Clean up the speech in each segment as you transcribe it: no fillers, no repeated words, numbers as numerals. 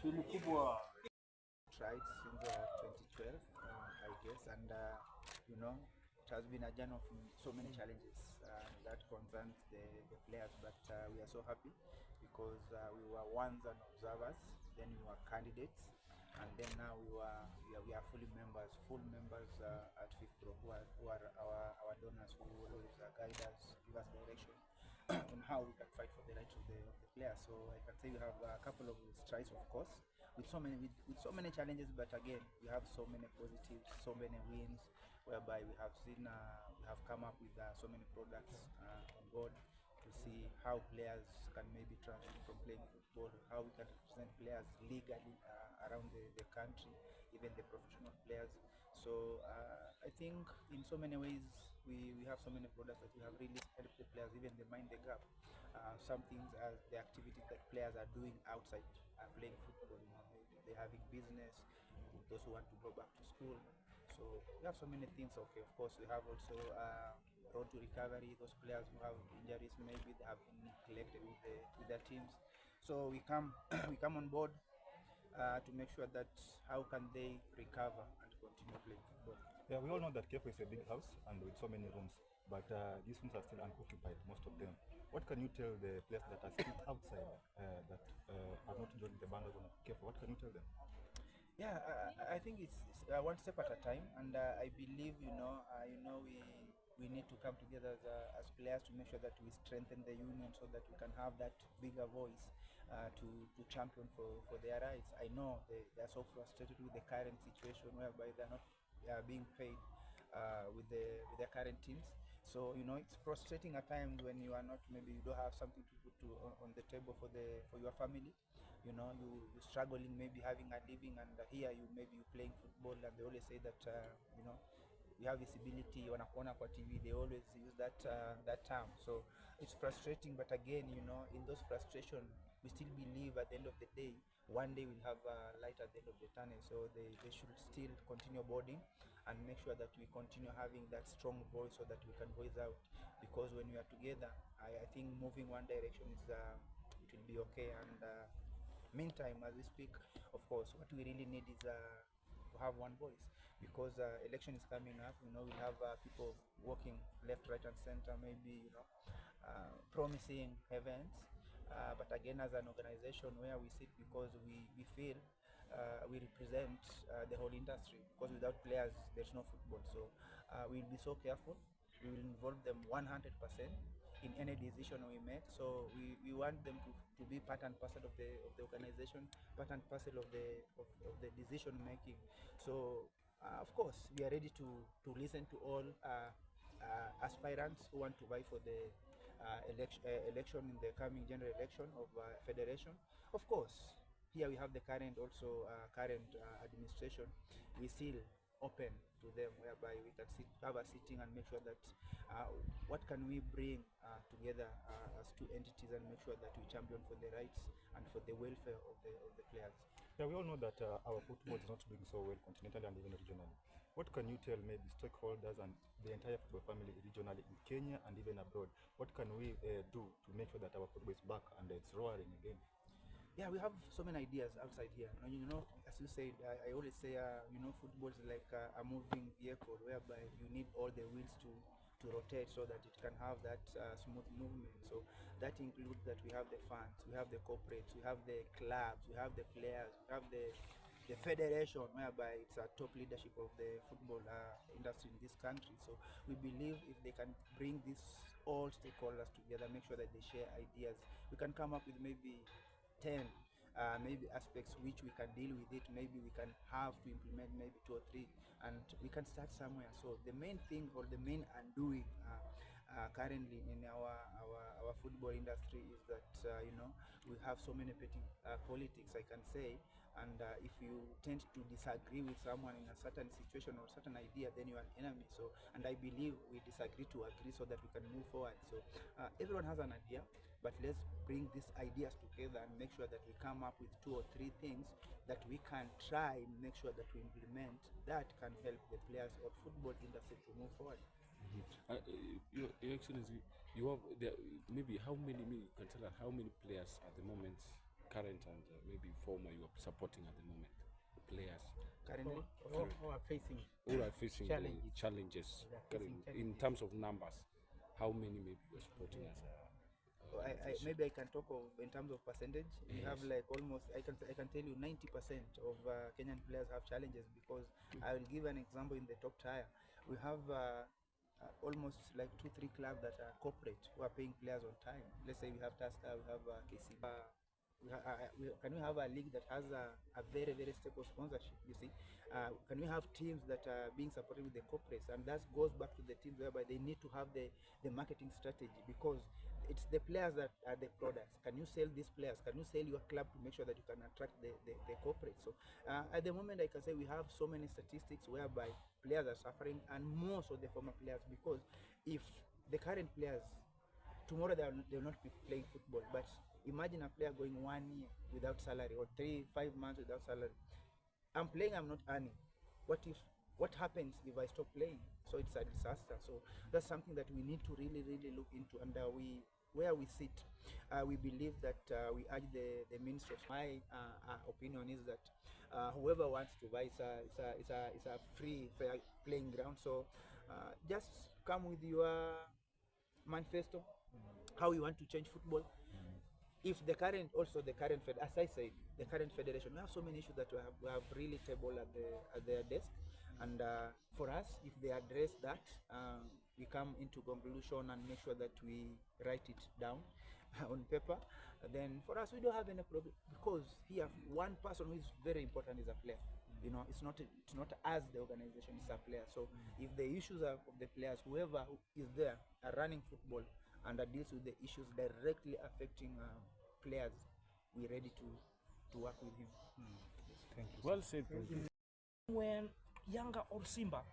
Tried since 2012, I guess, and it has been a journey of so many challenges that concerns the players, but we are so happy because we were once an observers, then we were candidates, and then now we are fully members, full members at KEFWA, who are our donors who always guide us, give us direction on how we can fight for the rights of the players. So I can say we have a couple of strides, of course, with so many challenges, but again we have so many positives, so many wins, whereby we have seen we have come up with so many products on board to see how players can maybe transition from playing football, how we can represent players legally around the country, even the professional players. So I think in so many ways we have so many products that we have really helped the players, even they mind the gap. Some things are the activities that players are doing outside playing football. Maybe they're having business, those who want to go back to school. So we have so many things. Okay, of course we have also road to recovery. Those players who have injuries, maybe they have been neglected with their teams. So we come we come on board to make sure that how can they recover and continue playing football. Yeah, we all know that KEFWA is a big house and with so many rooms, but these rooms are still unoccupied, most of them. What can you tell the players that are still outside that are not joining the bandwagon of KEFWA? What can you tell them? Yeah, I think it's one step at a time, and I believe we need to come together as players to make sure that we strengthen the union so that we can have that bigger voice to champion for their rights. I know they are so frustrated with the current situation whereby they're not being paid with their current teams. So it's frustrating at times when you are not, maybe you don't have something to put on the table for your family. You're struggling, maybe having a living, and here you playing football, and they always say that you have visibility, wanakuona kwa TV. They always use that term. So it's frustrating, but again, in those frustration, we still believe at the end of the day, one day we'll have a light at the end of the tunnel. So they should still continue boarding and make sure that we continue having that strong voice so that we can voice out, because when we are together, I think moving one direction is it will be okay. And meantime, as we speak, of course, what we really need is to have one voice, because election is coming up. We have people walking left, right, and center, maybe promising events, but again, as an organization where we sit, because we feel we represent the whole industry, because without players there's no football. So we'll be so careful. We will involve them 100% in any decision we make. So we want them to be part and parcel of the organization, part and parcel of the decision making. So of course we are ready to listen to all aspirants who want to vie for the election in the coming general election of federation. Of course, here we have the current also current administration. We still open to them, whereby we can have a sitting and make sure that what can we bring together as two entities, and make sure that we champion for the rights and for the welfare of the players. Yeah, we all know that our football is not doing so well continentally and even regionally. What can you tell maybe stakeholders and the entire football family regionally in Kenya and even abroad? What can we do to make sure that our football is back and it's roaring again? Yeah, we have so many ideas outside here. As you said, I always say, football is like a moving vehicle, whereby you need all the wheels to rotate so that it can have that smooth movement. So that includes that we have the fans, we have the corporates, we have the clubs, we have the players, we have the federation, whereby it's a top leadership of the football industry in this country. So we believe if they can bring these all stakeholders together, make sure that they share ideas, we can come up with maybe 10 maybe aspects which we can deal with it. Maybe we can have to implement maybe 2 or 3, and we can start somewhere. So the main thing, or the main undoing currently in our football industry, is that we have so many petty politics, I can say. And if you tend to disagree with someone in a certain situation or certain idea, then you are an enemy. So, and I believe we disagree to agree so that we can move forward. So everyone has an idea, but let's bring these ideas together and make sure that we come up with 2 or 3 things that we can try and make sure that we implement, that can help the players or football industry to move forward. Your Excellency, you have there, maybe how many, you can tell us how many players at the moment current and maybe former you are supporting at the moment, players Currently, Who are facing who are facing challenges. the challenges, They are facing in challenges. terms of numbers, how many maybe you are supporting as a organization? maybe I can talk of in terms of percentage. We have like almost I can tell you 90% of Kenyan players have challenges, because I will give an example. In the top tier, we have almost like 2-3 clubs that are corporate who are paying players on time. Let's say we have Tusker, we have KC. Can we have a league that has a very very stable sponsorship? You see, can we have teams that are being supported with the corporates? And that goes back to the teams whereby they need to have the marketing strategy, because it's the players that are the products. Can you sell these players? Can you sell your club to make sure that you can attract the corporate? So at the moment, I can say we have so many statistics whereby players are suffering, and most of the former players, because if the current players tomorrow they'll not be playing football. But imagine a player going 1 year without salary, or 3-5 months without salary. I'm playing, I'm not earning. What happens if I stop playing? So it's a disaster. So that's something that we need to really really look into. And where we sit, we believe that we urge the ministry. My opinion is that whoever wants to buy, it's a free fair playing ground. So just come with your manifesto, how you want to change football. If the current as I said, the current federation, we have so many issues that we have really tabled at their desk. And for us, if they address that, we come into conclusion and make sure that we write it down on paper. Then for us, we don't have any problem, because here one person who is very important is a player. You know, it's not as the organization, it's a player. So if the issues are of the players, whoever is there are running football and that deals with the issues directly affecting players, we're ready to work with him. Thank you. Well said, President. When Yanga or Simba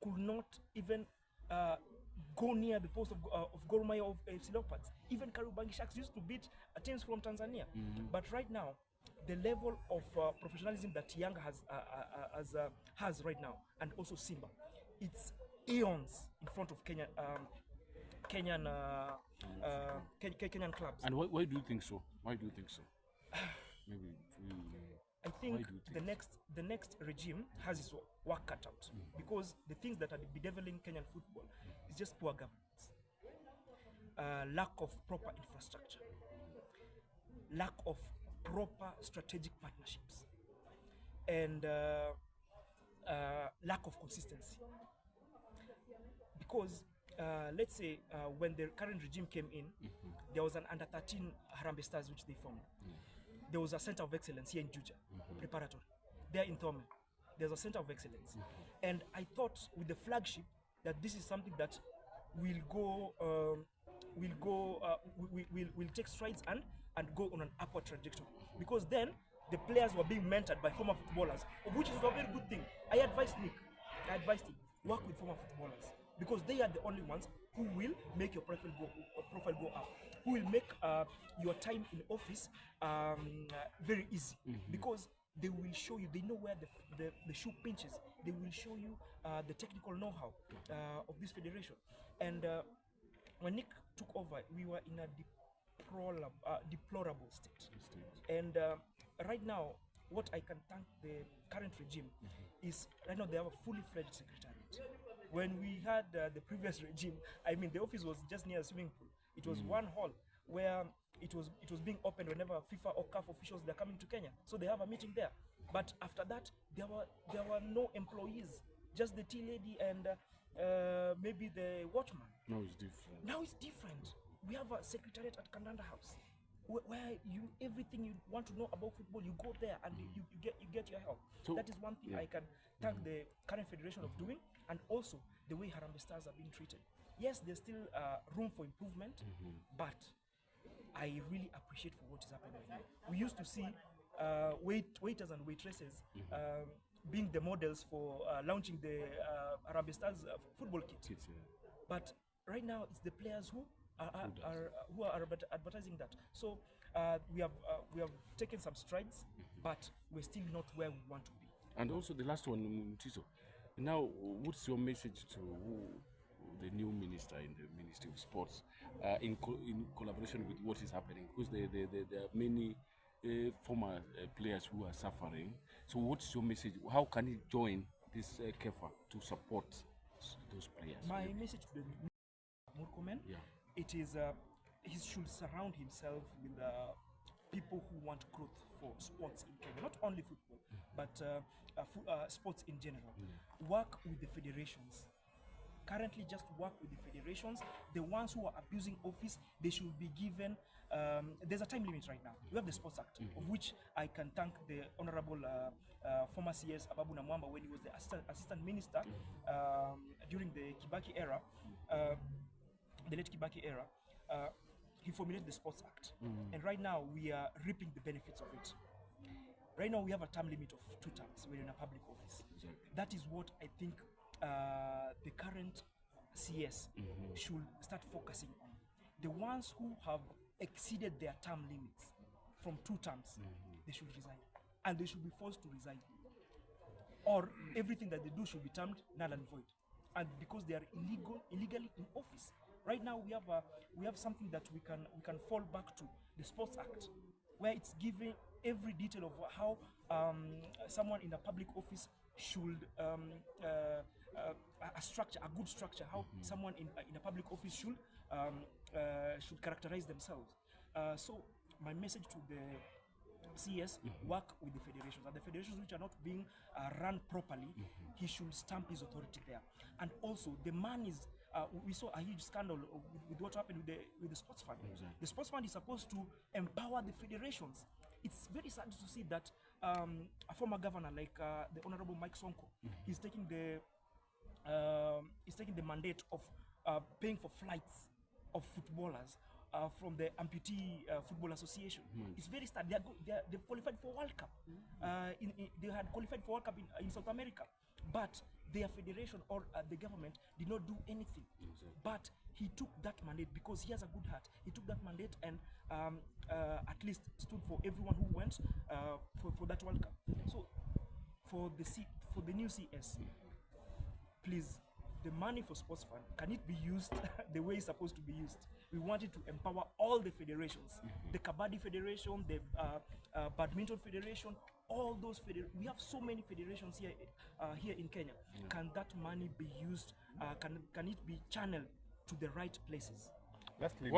could not even go near the post of Gor Mahia of FC Leopards. Even Kariobangi Sharks used to beat teams from Tanzania. But right now, the level of professionalism that Yanga has right now, and also Simba, it's eons in front of Kenyan clubs. And why do you think so? Why do you think so? Maybe I think the next regime has its work cut out, because the things that are bedeviling Kenyan football is just poor governance, lack of proper infrastructure, lack of proper strategic partnerships, and lack of consistency. Because let's say when the current regime came in, there was an under-13 Harambee Stars which they formed. There was a center of excellence here in Juja, preparatory. There in Thome, there's a center of excellence. And I thought with the flagship that this is something that will take strides and go on an upward trajectory. Because then the players were being mentored by former footballers, of which is a very good thing. I advised him, work with former footballers, because they are the only ones who will make your profile go up, who will make your time in office very easy, because they will show you, they know where the shoe pinches, they will show you the technical know-how of this federation. And when Nick took over, we were in a deplorable state. And right now, what I can thank the current regime is, right now they have a fully fledged secretariat. When we had the previous regime, I mean, the office was just near a swimming pool. It was one hall where it was being opened whenever FIFA or CAF officials they're coming to Kenya. So they have a meeting there. But after that, there were no employees, just the tea lady and maybe the watchman. Now it's different. Now it's different. We have a secretariat at Kandanda House, where everything you want to know about football, you go there and you get your help. So that is one thing I can thank the current federation of doing, and also the way Harambee Stars are being treated. Yes, there's still room for improvement, but I really appreciate for what is happening right now. We used to see waiters and waitresses being the models for launching the Harambee Stars football kit. But right now, it's the players who are advertising that. So we have taken some strides, but we're still not where we want to be. And also the last one, Mutiso. Now, what's your message to the new minister in the Ministry of Sports in collaboration with what is happening? Because there are many former players who are suffering. So what's your message? How can he join this KEFWA to support those players? My message to the Murkomen, it is he should surround himself with people who want growth for sports in Kenya, not only football, but sports in general. Work with the federations. Currently, just work with the federations. The ones who are abusing office, they should be given. There's a time limit right now. We have the Sports Act, of which I can thank the Honorable former CS Ababu Namwamba when he was the assistant minister during the Kibaki era, the late Kibaki era. He formulated the Sports Act, and right now we are reaping the benefits of it. Right now we have a term limit of 2 terms. We're in a public office. That is what I think the current CS should start focusing on. The ones who have exceeded their term limits from 2 terms, they should resign, and they should be forced to resign, or everything that they do should be termed null and void, and because they are illegally in office. Right now we have something that we can fall back to, the Sports Act, where it's giving every detail of how someone in a public office should a structure, a good structure, how someone in a public office should characterize themselves. So my message to the CS, work with the federations, and the federations which are not being run properly, he should stamp his authority there. And also the man is we saw a huge scandal with what happened with the sports fund. The sports fund is supposed to empower the federations. It's very sad to see that a former governor like the Honorable Mike Sonko is taking the mandate of paying for flights of footballers from the Amputee Football Association. It's very sad. They've qualified for World Cup. They had qualified for World Cup in South America, but their federation or the government did not do anything. But he took that mandate because he has a good heart. He took that mandate and at least stood for everyone who went for that World Cup. So for the new CS, please, the money for sports fund, can it be used the way it's supposed to be used? We want it to empower all the federations, the Kabaddi Federation, the Badminton Federation, all those federations. We have so many federations here in Kenya. Can that money be used? Can it be channeled to the right places? Lastly,